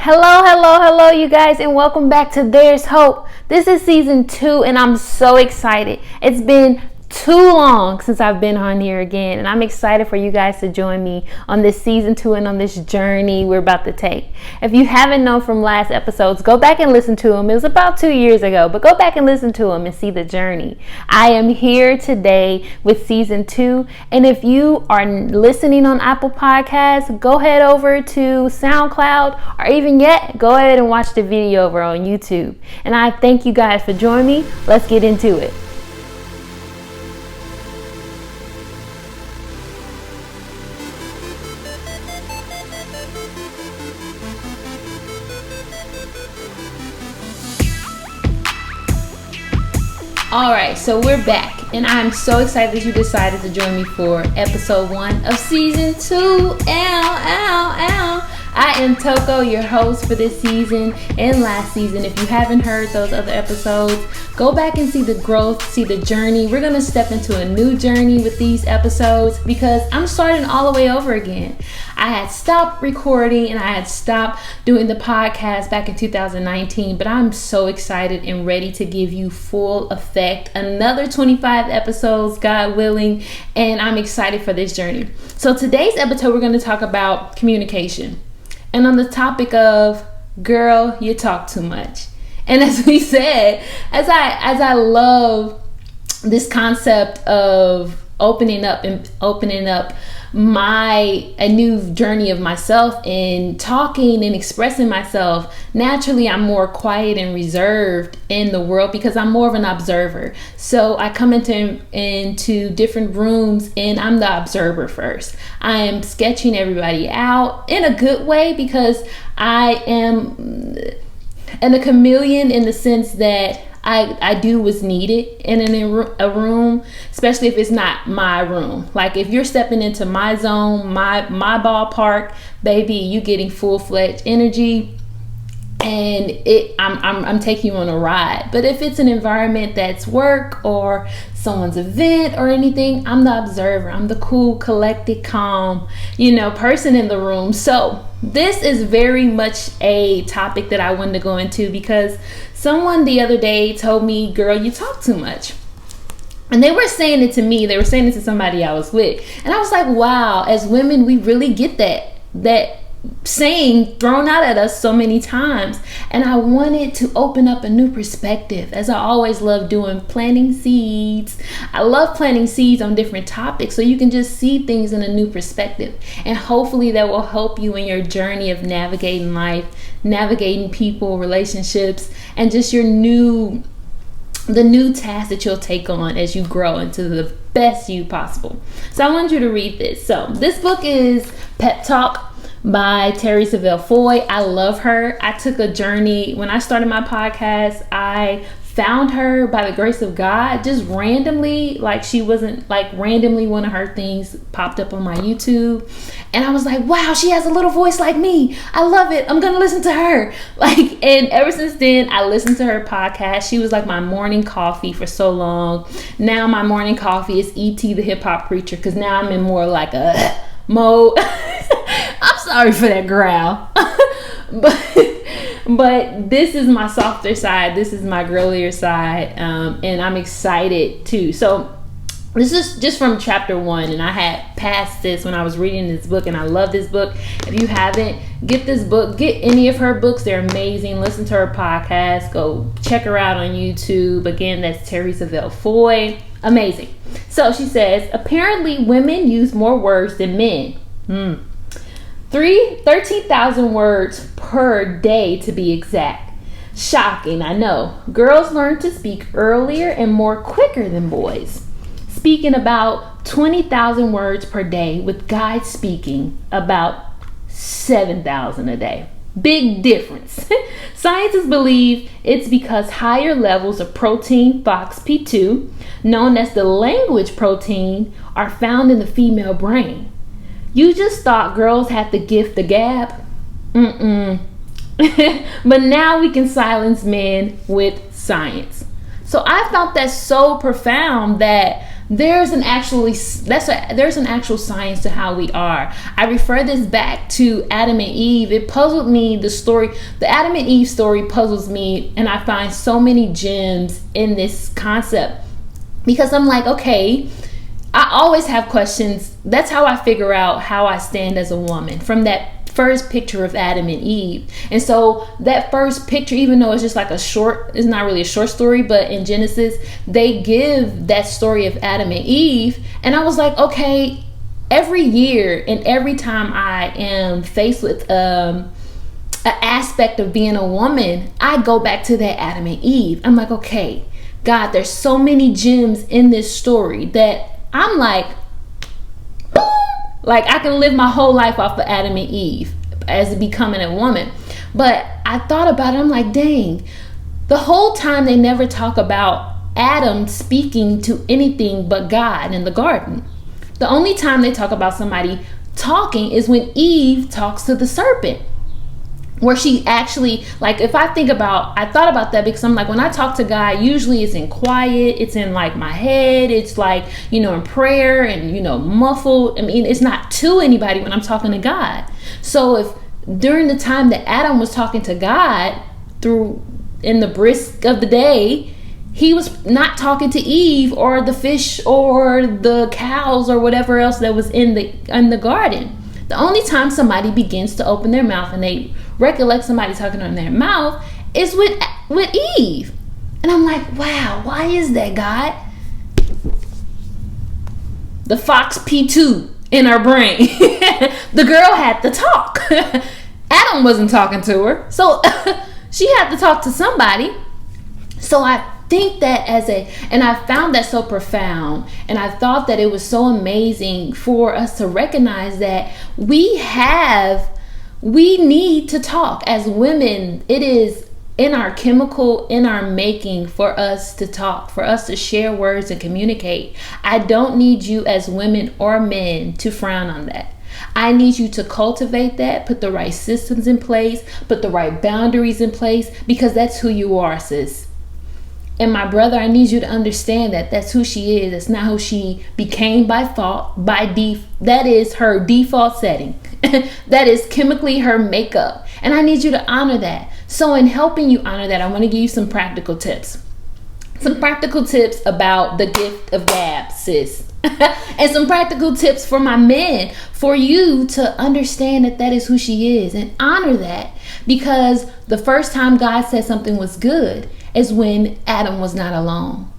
Hello, you guys, and welcome back to There's Hope. This is season 2, and I'm so excited. It's been too long since I've been on here again, and I'm excited for you guys to join me on this season 2 and on this journey we're about to take. If you haven't known from last episodes, go back and listen to them. It was about 2 years ago, but go back and listen to them and see the journey. I am here today with season 2, and if you are listening on Apple Podcasts, go head over to SoundCloud, or even yet, go ahead and watch the video over on YouTube. And I thank you guys for joining me. Let's get into it. Alright, so we're back, and I'm so excited that you decided to join me for episode 1 of season 2. I am Toko, your host for this season and last season. If you haven't heard those other episodes, go back and see the growth, see the journey. We're going to step into a new journey with these episodes because I'm starting all the way over again. I had stopped recording and I had stopped doing the podcast back in 2019, but I'm so excited and ready to give you full effect. Another 25 episodes, God willing, and I'm excited for this journey. So today's episode, we're going to talk about communication. And on the topic of, girl, you talk too much. And as we said, as I love this concept of opening up a new journey of myself and talking and expressing myself, naturally I'm more quiet and reserved in the world because I'm more of an observer. So I come into different rooms and I'm the observer first. I am sketching everybody out in a good way because I am a chameleon in the sense that I do what's needed in a room, especially if it's not my room. Like if you're stepping into my zone, my ballpark, baby, you getting full-fledged energy, and I'm taking you on a ride. But if it's an environment that's work or someone's event or anything, I'm the observer. I'm the cool, collected, calm, person in the room. So this is very much a topic that I wanted to go into because someone the other day told me, girl, you talk too much. And they were saying it to me. They were saying it to somebody I was with. And I was like, wow, as women, we really get that saying thrown out at us so many times. And I wanted to open up a new perspective, as I always love doing, planting seeds. I love planting seeds on different topics so you can just see things in a new perspective. And hopefully that will help you in your journey of navigating life, navigating people, relationships, and just the new task that you'll take on as you grow into the best you possible. So I want you to read this. So this book is Pep Talk by Terry Savelle Foy. I love her. I took a journey when I started my podcast. I found her by the grace of God, just randomly. Like she wasn't randomly one of her things popped up on my YouTube, and I was like, wow, she has a little voice like me. I love it. I'm gonna listen to her. And ever since then, I listened to her podcast. She was like my morning coffee for so long. Now my morning coffee is E.T. the hip hop preacher, because now I'm in more like a mode. I'm sorry for that growl. But this is my softer side. This is my girlier side. And I'm excited too. So this is just from chapter 1. And I had passed this when I was reading this book. And I love this book. If you haven't, get this book. Get any of her books. They're amazing. Listen to her podcast. Go check her out on YouTube. Again, that's Terry Savelle Foy. Amazing. So she says, apparently women use more words than men. 13,000 words per day to be exact. Shocking, I know. Girls learn to speak earlier and more quicker than boys, speaking about 20,000 words per day, with guys speaking about 7,000 a day. Big difference. Scientists believe it's because higher levels of protein FOXP2, known as the language protein, are found in the female brain. You just thought girls had the gift of gab? But now we can silence men with science. So I thought that's so profound that there's an actual science to how we are. I refer this back to Adam and Eve. It puzzled me. The Adam and Eve story puzzles me, and I find so many gems in this concept, because I'm like, okay, I always have questions. That's how I figure out how I stand as a woman, from that first picture of Adam and Eve. And so that first picture, even though it's just like it's not really a short story, but in Genesis, they give that story of Adam and Eve. And I was like, okay, every year and every time I am faced with an aspect of being a woman, I go back to that Adam and Eve. I'm like, okay, God, there's so many gems in this story that I'm like, boom, like I can live my whole life off of Adam and Eve as becoming a woman. But I thought about it. I'm like, dang, the whole time they never talk about Adam speaking to anything but God in the garden. The only time they talk about somebody talking is when Eve talks to the serpent, where she actually, like, I thought about that, because I'm like, when I talk to God, usually it's in quiet, it's in like my head, it's like, in prayer and, muffled. I mean, it's not to anybody when I'm talking to God. So if during the time that Adam was talking to God in the brisk of the day, he was not talking to Eve or the fish or the cows or whatever else that was in the garden. The only time somebody begins to open their mouth and they recollect somebody talking on their mouth is with Eve. And I'm like, wow, why is that, God? The Fox P2 in her brain. The girl had to talk. Adam wasn't talking to her, so she had to talk to somebody. So I think that and I found that so profound, and I thought that it was so amazing for us to recognize that we need to talk as women. It is in our making for us to talk, for us to share words and communicate. I don't need you as women or men to frown on that. I need you to cultivate that, put the right systems in place, put the right boundaries in place, because that's who you are, sis. And my brother, I need you to understand that that's who she is. That's not who she became by that is her default setting. That is chemically her makeup. And I need you to honor that. So in helping you honor that, I want to give you some practical tips. Some practical tips about the gift of gab, sis. And some practical tips for my men, for you to understand that is who she is and honor that. Because the first time God said something was good is when Adam was not alone.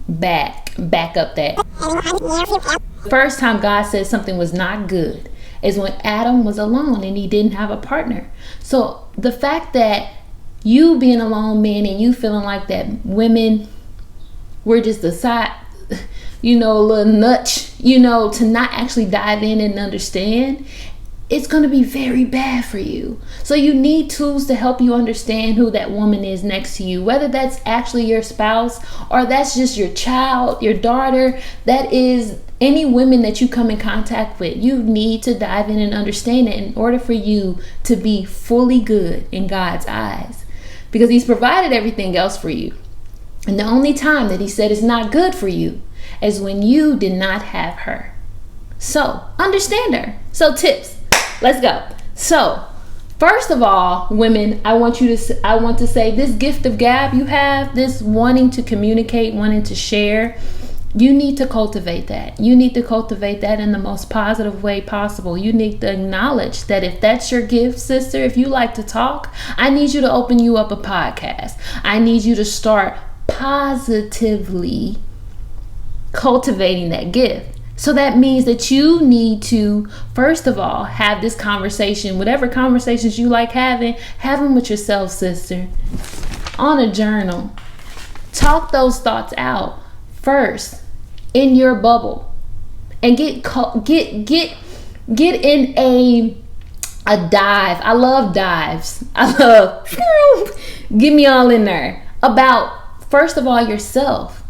Back up that. First time God said something was not good is when Adam was alone and he didn't have a partner. So the fact that you being alone, man, and you feeling like that women, we're just a side, a little nutch, to not actually dive in and understand, it's going to be very bad for you. So you need tools to help you understand who that woman is next to you, whether that's actually your spouse or that's just your child, your daughter, that is any women that you come in contact with. You need to dive in and understand it in order for you to be fully good in God's eyes, because he's provided everything else for you. And the only time that he said it's not good for you is when you did not have her. So understand her. So tips. Let's go. So, first of all, women, I want to say this gift of gab you have, this wanting to communicate, wanting to share, you need to cultivate that. You need to cultivate that in the most positive way possible. You need to acknowledge that if that's your gift, sister, if you like to talk, I need you to open you up a podcast. I need you to start positively cultivating that gift. So that means that you need to, first of all, have this conversation, whatever conversations you like having, have them with yourself, sister, on a journal. Talk those thoughts out first in your bubble, and get in a dive. I love dives. Get me all in there about, first of all, yourself.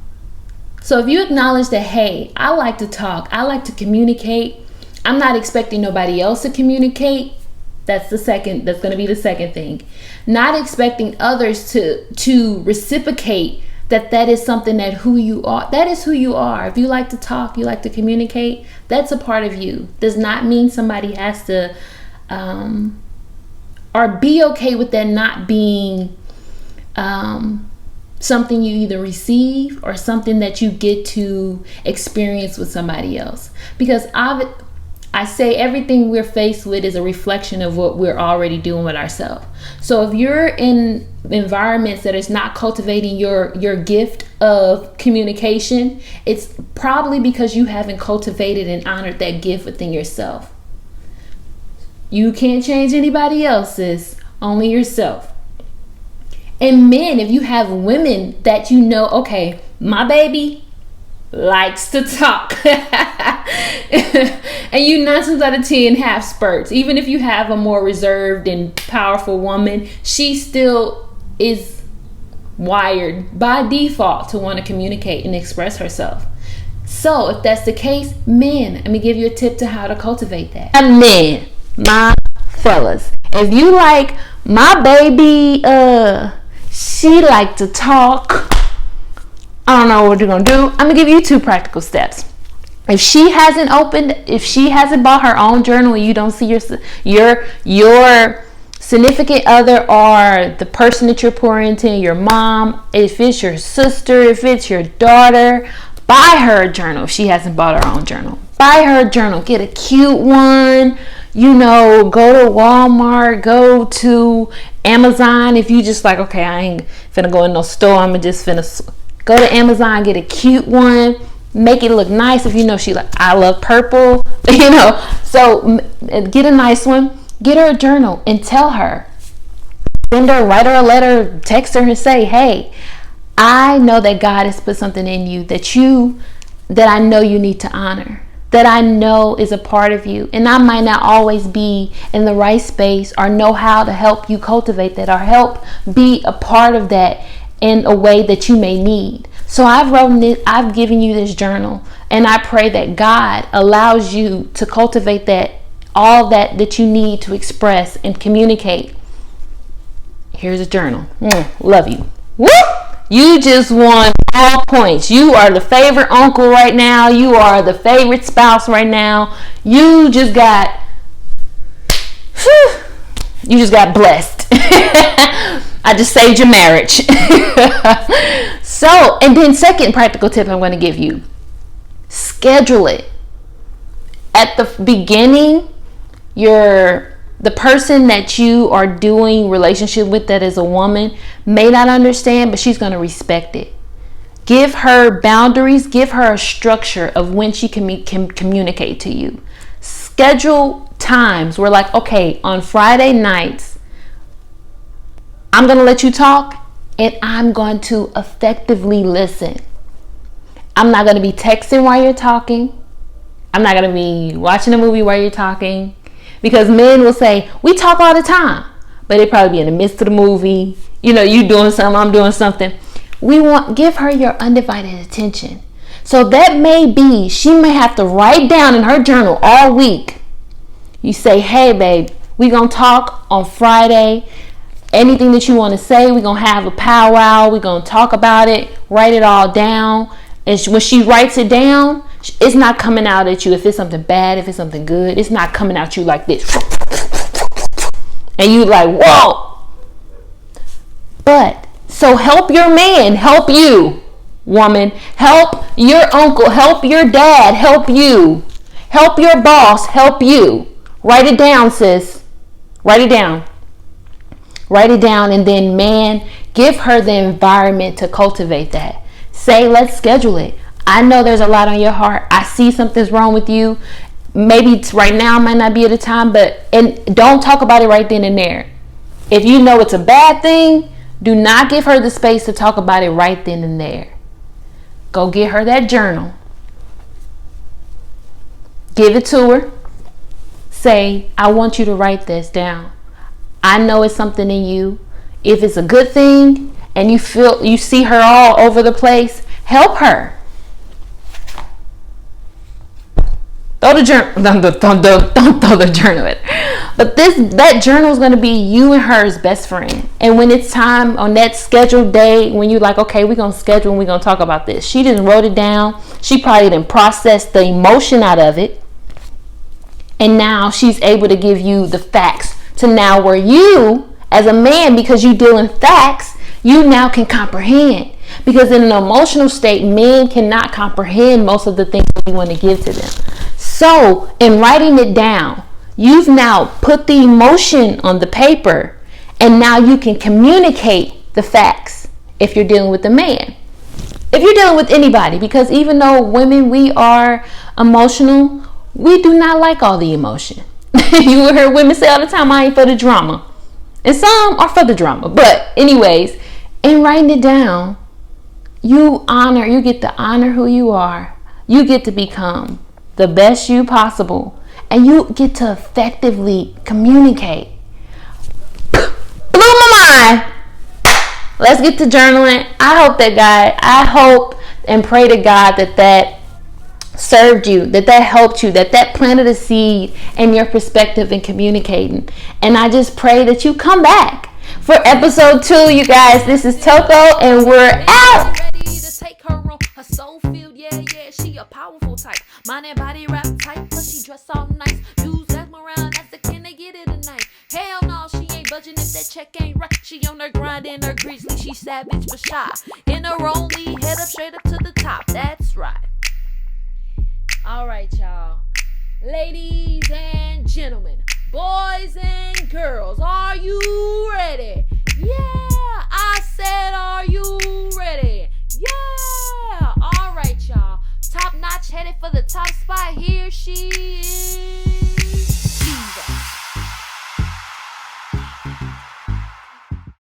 So if you acknowledge that, hey, I like to talk, I like to communicate, I'm not expecting nobody else to communicate. That's going to be the second thing. Not expecting others to reciprocate that is something that who you are. That is who you are. If you like to talk, you like to communicate, that's a part of you. Does not mean somebody has to or be okay with that not being something you either receive or something that you get to experience with somebody else. Because I say everything we're faced with is a reflection of what we're already doing with ourselves. So if you're in environments that is not cultivating your gift of communication, it's probably because you haven't cultivated and honored that gift within yourself. You can't change anybody else's, only yourself. And men, if you have women that you know, okay, my baby likes to talk. And you 9 times out of 10 have spurts. Even if you have a more reserved and powerful woman, she still is wired by default to want to communicate and express herself. So if that's the case, men, let me give you a tip to how to cultivate that. Men, my fellas, if you like my baby, she like to talk, I don't know what you're gonna do. I'm gonna give you 2 practical steps. If she hasn't bought her own journal, and you don't see your significant other or the person that you're pouring into, your mom, if it's your sister, if it's your daughter, buy her a journal. If she hasn't bought her own journal, buy her a journal. Get a cute one. Go to Walmart, go to Amazon. If you just like, okay, I ain't finna go in no store, I'm just finna go to Amazon, get a cute one, make it look nice. If she like, I love purple, so get a nice one, get her a journal and tell her, write her a letter, text her and say, hey, I know that God has put something in you that I know you need to honor, that I know is a part of you, and I might not always be in the right space or know how to help you cultivate that or help be a part of that in a way that you may need. So I've given you this journal, and I pray that God allows you to cultivate all that you need to express and communicate. Here's a journal. Love you. Woo! You just won all points. You are the favorite uncle right now. You are the favorite spouse right now. You just got blessed. I just saved your marriage. So, and then second practical tip I'm going to give you, schedule it. At the beginning, the person that you are doing relationship with, that is a woman, may not understand, but she's going to respect it. Give her boundaries, give her a structure of when she can communicate to you. Schedule times where, like, okay, on Friday nights, I'm going to let you talk and I'm going to effectively listen. I'm not going to be texting while you're talking. I'm not going to be watching a movie while you're talking. Because men will say, we talk all the time, but they probably be in the midst of the movie. You doing something, I'm doing something. Give her your undivided attention. So that may be, she may have to write down in her journal all week. You say, hey babe, we gonna talk on Friday. Anything that you want to say, we're gonna have a powwow. We're gonna talk about it, write it all down. And when she writes it down, it's not coming out at you. If it's something bad, if it's something good, it's not coming at you like this. And you like, whoa. But, so help your man, help you, woman. Help your uncle, help your dad, help you. Help your boss, help you. Write it down, sis. Write it down. Write it down, and then, man, give her the environment to cultivate that. Say, let's schedule it. I know there's a lot on your heart. I see something's wrong with you. Maybe it's right now, might not be at a time, and don't talk about it right then and there. If you know it's a bad thing, do not give her the space to talk about it right then and there. Go get her that journal. Give it to her. Say, I want you to write this down. I know it's something in you. If it's a good thing and you see her all over the place, help her. Throw the journal. Don't throw the journal in. But that journal is going to be you and her as best friend. And when it's time on that scheduled day, when you're like, okay, we're going to schedule and we're going to talk about this. She just wrote it down. She probably didn't process the emotion out of it. And now she's able to give you the facts to now where you, as a man, because you deal in facts, you now can comprehend. Because in an emotional state, men cannot comprehend most of the things that you want to give to them. So in writing it down, you've now put the emotion on the paper, and now you can communicate the facts if you're dealing with a man. If you're dealing with anybody, because even though women, we are emotional, we do not like all the emotion. You will hear women say all the time, I ain't for the drama. And some are for the drama. But anyways, in writing it down, you get to honor who you are. You get to become the best you possible. And you get to effectively communicate. Blew my mind. Let's get to journaling. I hope and pray to God that served you, that helped you, that planted a seed in your perspective in communicating. And I just pray that you come back for episode 2, you guys. This is Toko, and we're out. Her soul field, yeah, she a powerful type. Mind and body rap tight, plus she dress all nice. Use Esmeralda, that's the can they get it tonight. Hell no, she ain't budging if that check ain't right. She on her grind in her grizzly, she savage but shy. In her only, head up straight up to the top, that's right. Alright, y'all. Ladies and gentlemen, boys and girls, are you ready? Yeah, I said, are you ready?